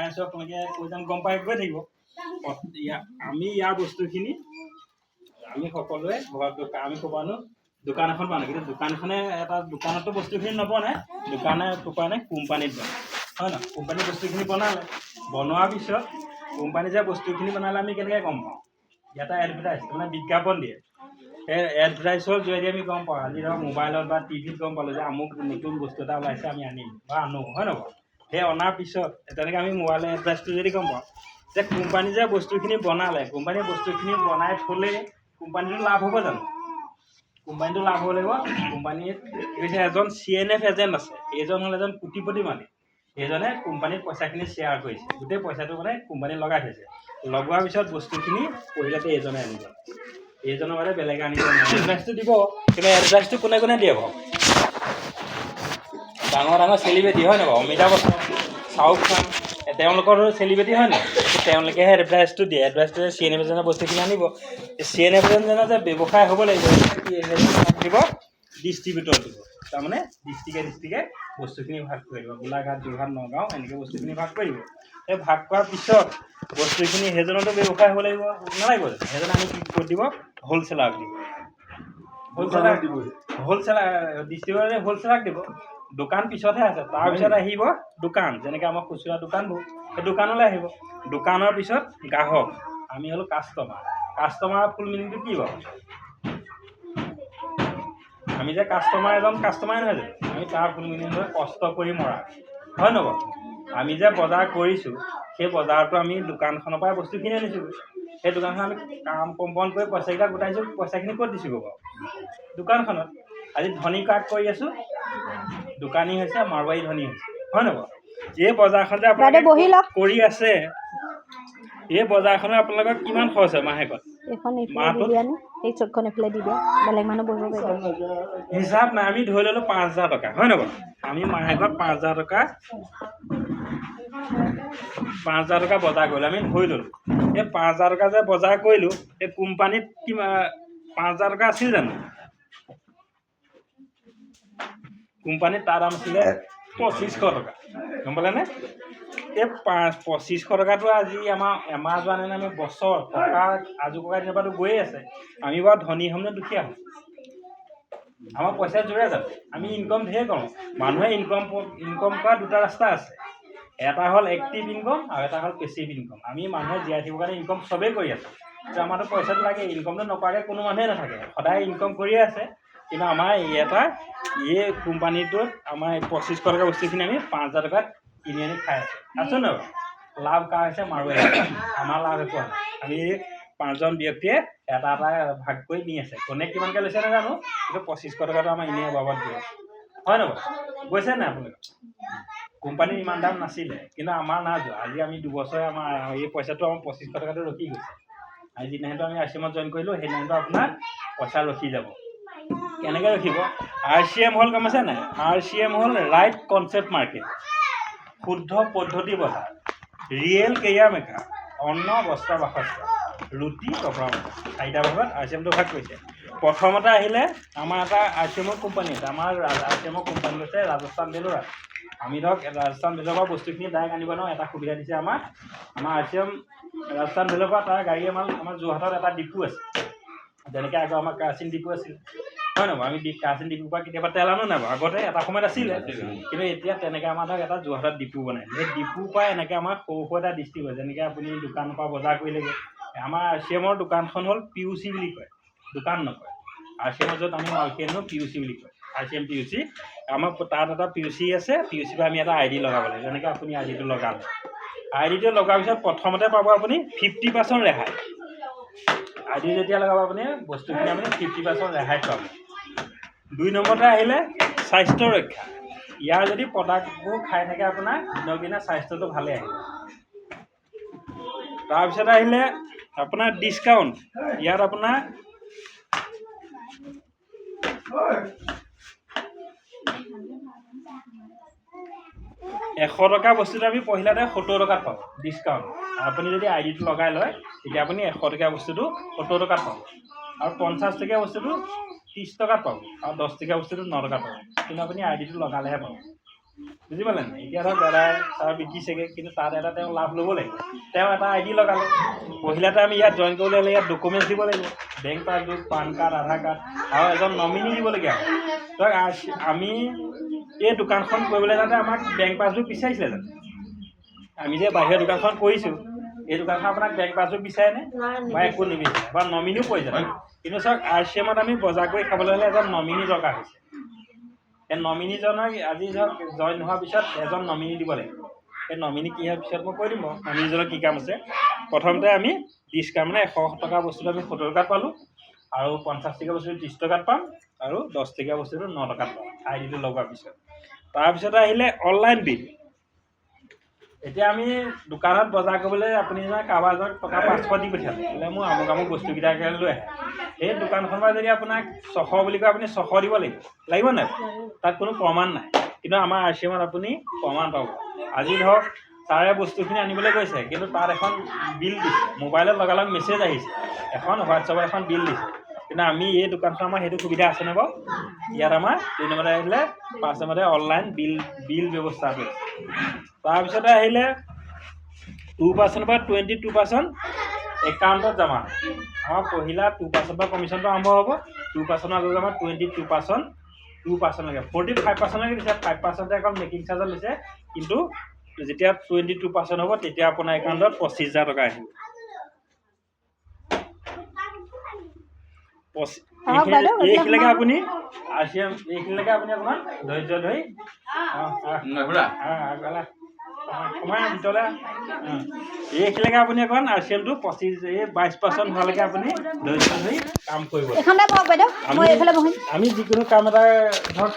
দেখাই আছোঁ আপোনালোকে কৈ যাম গম পাই গৈ থাকিব আমি ইয়াৰ বস্তুখিনি আমি সকলোৱে আমি ক'ব আনো দোকান এখন পানো কিন্তু দোকানখনে এটা দোকানতো বস্তুখিনি নবনায় দোকানে কোম্পানীত বনায় হয় নহয় কোম্পানীৰ বস্তুখিনি বনালে বনোৱাৰ পিছত কোম্পানী যে বস্তুখিনি বনালে আমি কেনেকৈ গম পাওঁ ইয়াতে এডভাৰটাইজ মানে বিজ্ঞাপন দিয়ে সেই এডভাৰটাইজৰ জৰিয়তে আমি গম পাওঁ আজি ধৰক মোবাইলত বা টিভিত গম পালোঁ যে আমুক নতুন বস্তু এটা ওলাইছে আমি আনিম বা আনো হয় নহয় সেই অনাৰ পিছত তেনেকৈ আমি মোবাইলৰ এডভাৰটাইজটো যদি গম পাওঁ যে কোম্পানী যে বস্তুখিনি বনালে কোম্পানীয়ে বস্তুখিনি বনাই থ'লে কোম্পানীটো লাভ হ'ব জানো কোম্পানীটো লাভ হ'ব লাগিব কোম্পানীত এজন CNF এজেণ্ট আছে এইজন হ'ল এজন কোটিপতি মালিক এইজনে কোম্পানীত পইচাখিনি শ্বেয়াৰ কৰিছে গোটেই পইচাটো মানে কোম্পানীত লগাই থৈছে লগোৱাৰ পিছত বস্তুখিনি পহিলাতে এইজনে আনিব এইজনৰ মানে বেলেগে আনিব এডভাৰটাইজটো দিব কিন্তু এডভাৰটাইজটো কোনে কোনে দিয়ে বাৰু ডাঙৰ ডাঙৰ চেলিব্ৰিটি হয় নহয় অমিতাভ বচ্চন শ্বাহৰুখ খান তেওঁলোকৰ চেলিব্ৰিটি হয় নহয় তেওঁলোকেহে এডভাৰটাইজটো দিয়ে এডভাৰটাইজটো CNF এজনে বস্তুখিনি আনিব CNF এজনে যে ব্যৱসায় হ'ব লাগিব দিব ডিষ্ট্ৰিবিউটৰ দিব তাৰমানে ডিষ্ট্ৰিক্টে বস্তুখিনি ভাগ কৰি দিব গোলাঘাট যোৰহাট নগাঁও এনেকৈ বস্তুখিনি ভাগ কৰি দিব সেই ভাগ কৰাৰ পিছত বস্তুখিনি সেইজনতো ব্যৱসায় হ'ব লাগিব নালাগিব সেইজনে আমি কি কৰি দিব হ'লচেলাৰক দিব হ'লচেলাৰ ডিষ্ট্ৰিবিউটৰে হ'লচেলাৰক দিব দোকান পিছতহে আছে তাৰপিছত আহিব দোকান যেনেকৈ আমাৰ খুচুৰা দোকানবোৰ সেই দোকানলৈ আহিব দোকানৰ পিছত গ্ৰাহক আমি হ'লোঁ কাষ্টমাৰৰ ফুল মিনিংটো কি বাৰু আমি যে কাষ্টমাৰ এজন কাষ্টমাৰে নহয় জানো আমি তাৰ ফুল মিনিং হয় কষ্ট কৰি মৰা হয় নহয় আমি যে বজাৰ কৰিছোঁ সেই বজাৰটো আমি দোকানখনৰ পৰাই বস্তুখিনি আনিছোঁ সেই দোকানখন আমি কাম কম্পন কৰি পইচাকেইটা গোটাইছোঁ পইচাখিনি ক'ত দিছোঁ বাৰু দোকানখনত আজি ধনী কাক কৰি আছোঁ দোকানী হৈছে মাৰোৱাৰী ধনী হৈছে হয় নহয় এই বজাৰখন যে আপোনালোকে কৰি আছে এই বজাৰখনৰ আপোনালোকৰ কিমান খৰচ হয় মাহেকত হিচাপ নাই আমি ধৰি ল'লোঁ 5,000 টকা হয় নহয় আমি মাহেকত 5,000 টকা 5,000 টকা বজাৰ কৰিলোঁ আমি ধৰি ল'লোঁ এই 5,000 টকা যে বজাৰ কৰিলোঁ এই কোম্পানীত কিমান 5,000 টকা আছিল জানো কোম্পানীত তাৰ দাম আছিলে 2,500 টকা গম পালেনে এই 2,500 টকাটো আজি আমাৰ এমাহ যোৱা নাই আমি বছৰ টকা আজু ককাই দিনৰ পৰাতো গৈয়ে আছে আমি বাৰু ধনী হ'ম নে দুখীয়া হ'ম আমাৰ পইচা জোৰে যাব আমি ইনকম ধেৰ কৰোঁ মানুহে ইনকম কৰা দুটা ৰাস্তা আছে এটা হ'ল এক্টিভ ইনকম আৰু এটা হ'ল পেছিভ ইনকম আমি মানুহে জীয়াই থাকিবৰ কাৰণে ইনকম চবেই কৰি আছোঁ এতিয়া আমাৰতো পইচাটো লাগে ইনকমটো নকৰাকৈ কোনো মানুহে নাথাকে সদায় ইনকম কৰিয়ে আছে কিন্তু আমাৰ এই কোম্পানীটোত আমাৰ 2,500 টকা বস্তুখিনি আমি 5,000 টকাত কিনি আনি খাই আছোঁ নহয় লাভ কাৰ হৈছে মাৰোৱাৰী আমাৰ লাভ একো নাই আমি 5জন ব্যক্তিয়ে এটা ভাগ কৰি নি আছে কোনে কিমানকৈ লৈছে নাজানো কিন্তু 2,500 টকাটো আমাৰ এনেই বাবদ গৈ আছে হয় নহয় গৈছে নাই আপোনালোকে কোম্পানীৰ ইমান দাম নাছিলে কিন্তু আমাৰ নাই যোৱা আজি আমি 2 বছৰে আমাৰ এই পইচাটো আমাৰ 2,500 টকাটো ৰখি গৈছে আজি যিদিনাখনটো আমি RCM জইন কৰিলোঁ সেইদিনাখনটো আপোনাৰ পইচা ৰখি যাব কেনেকৈ ৰখিব RCM হ'ল গম পাইছে নাই RCM হ'ল ৰাইট কনচেপ্ট মাৰ্কেট শুদ্ধ পদ্ধতি বজাৰ ৰিয়েল কেৰিয়াৰ মেকাৰ অন্ন বস্ত্ৰ বাসস্থান ৰুটি কপৰা 4টা ভাগত RCMটো ভাগ কৰিছে প্ৰথমতে আহিলে আমাৰ এটা RCM কোম্পানী আছে আমাৰ RCM কোম্পানী হৈছে ৰাজস্থান বেলোৰা আমি ধৰক ৰাজস্থান বেলোৰৰ পৰা বস্তুখিনি ডাইৰেক্ট আনিব নোৱাৰোঁ এটা সুবিধা দিছে আমাৰ RCM ৰাজস্থান বেলোৰৰ পৰা তাৰ গাড়ী আমাৰ যোৰহাটত এটা ডিপু আছে যেনেকৈ আগৰ আমাৰ কেৰাচিন ডিপু আছিল হয় নহয় আমি কেৰাচিন ডিপুৰ পৰা কেতিয়াবা তেল আনো নাই বাৰু আগতে এটা সময়ত আছিলে কিন্তু এতিয়া তেনেকৈ আমাৰ ধৰক এটা যোৰহাটত ডিপু বনাই সেই ডিপুৰ পৰা এনেকৈ আমাৰ সৰু এটা ডিষ্ট্ৰিক্ট হয় যেনেকৈ আপুনি দোকানৰ পৰা বজাৰ কৰিলেগৈ আমাৰ RCMৰ দোকানখন হ'ল PUC বুলি কয় দোকান নকয় RCMৰ য'ত আমি মালখিনি আনো PUC বুলি কয় RCM PUC আমাৰ তাত এটা PUC আছে PUCৰ পৰা আমি এটা ID লগাব লাগে যেনেকৈ আপুনি IDটো লগালে IDটো লগাৰ পিছত প্ৰথমতে পাব আপুনি 50% ৰেহাই ID যেতিয়া লগাব আপুনি বস্তুখিনি আপুনি 50% ৰেহাইত পাব 2 নম্বৰতে আহিলে স্বাস্থ্য ৰক্ষা ইয়াৰ যদি প্ৰডাক্টবোৰ খাই থাকে আপোনাৰ দিনক দিনে স্বাস্থ্যটো ভালে আহিব তাৰপিছত আহিলে আপোনাৰ ডিছকাউণ্ট ইয়াত আপোনাৰ 100 টকা বস্তুটো আমি পহিলাতে 70 টকাত পাব ডিছকাউণ্ট আপুনি যদি IDটো লগাই লয় তেতিয়া আপুনি 100 টকা বস্তুটো 70 টকাত পাব আৰু 50 টকীয়া বস্তুটো 30 টকাত পাব আৰু 10 টকীয়া বস্তুটো 9 টকাত পাব কিন্তু আপুনি IDটো লগালেহে পাব বুজি পালে নাই এতিয়া ধৰক দাদাই তাৰ বিকিছেগৈ কিন্তু তাত এটা তেওঁ লাভ ল'ব লাগিব তেওঁ এটা আই ডি লগালে পহিলাতে আমি ইয়াত জইন কৰিবলৈ হ'লে ইয়াত ডকুমেণ্টছ দিব লাগিব বেংক পাছবুক পান কাৰ্ড আধাৰ কাৰ্ড আৰু এজন নমিনি দিবলগীয়া হয় ধৰক আমি এই দোকানখন কৰিবলৈ যাওঁতে আমাক বেংক পাছবুক বিচাৰিছিলে জানো আমি যে বাহিৰৰ দোকানখন কৰিছোঁ এই দোকানখন আপোনাক বেংক পাছবুক বিচাৰেনে বা একো নিবিচাৰে বা নমিনিও প্ৰয়োজন কিন্তু চাওক RCMত আমি বজাৰ কৰি খাবলৈ হ'লে এজন নমিনি দৰকাৰ হৈছে এই নমিনিজনক আজি ধৰক জইন হোৱাৰ পিছত এজন নমিনি দিব লাগিব এই নমিনি কি হোৱাৰ পিছত মই কৈ দিম বাৰু নমিনিজনৰ কি কাম আছে প্ৰথমতে আমি ডিছকাউণ্ট মানে 100 টকা বস্তুটো আমি 70 টকাত পালোঁ আৰু 50 টকা বস্তুটো 30 টকাত পাম আৰু 10 টকা বস্তুটো 9 টকাত পাম আই ডিটো লগোৱাৰ পিছত তাৰপিছতে আহিলে অনলাইন বিল এতিয়া আমি দোকানত বজাৰ কৰিবলৈ আপুনি কাৰোবাৰ এজনক টকা 500 দি পঠিয়ালে বোলে মোৰ আমুক আমুক বস্তুকেইটাকে লৈ আহে সেই দোকানখনৰ পৰা যদি আপোনাক 600 বুলি কয় আপুনি 600 দিব লাগিব নাই তাত কোনো প্ৰমাণ নাই কিন্তু আমাৰ RCMত আপুনি প্ৰমাণ পাব আজি ধৰক তাৰে বস্তুখিনি আনিবলৈ গৈছে কিন্তু তাত এখন বিল দিছে মোবাইলত লগালগ মেছেজ আহিছে এখন হোৱাটছআপত এখন বিল দিছে কিন্তু আমি এই দোকানখন আমাৰ সেইটো সুবিধা আছেনে বাৰু ইয়াত আমাৰ 2 নম্বৰতে আহিলে 5 নম্বৰতে অনলাইন বিল ব্যৱস্থাটো তাৰপিছতে আহিলে 2% বা 22% একাউণ্টত জমা আমাৰ পহিলা 2% পৰা কমিশ্যনটো আৰম্ভ হ'ব 2% আগত আমাৰ 22% 2% লাগে 45% লাগে দিছে 5% এখন মেকিং চাৰ্জত লৈছে কিন্তু যেতিয়া 22% হ'ব তেতিয়া আপোনাৰ একাউণ্টত 25,000 টকা আহিব এইখিনিলৈকে আপুনি RCM এইখিনিলৈকে আপুনি অকণমান ধৈৰ্য ধৰি সোমাই ভিতৰলৈ এইখিনিলৈকে আপুনি অকণমান RCMটো 22% হোৱালৈকে আপুনি ধৈৰ্য ধৰি কাম কৰিব আমি যিকোনো কাম এটা ধৰক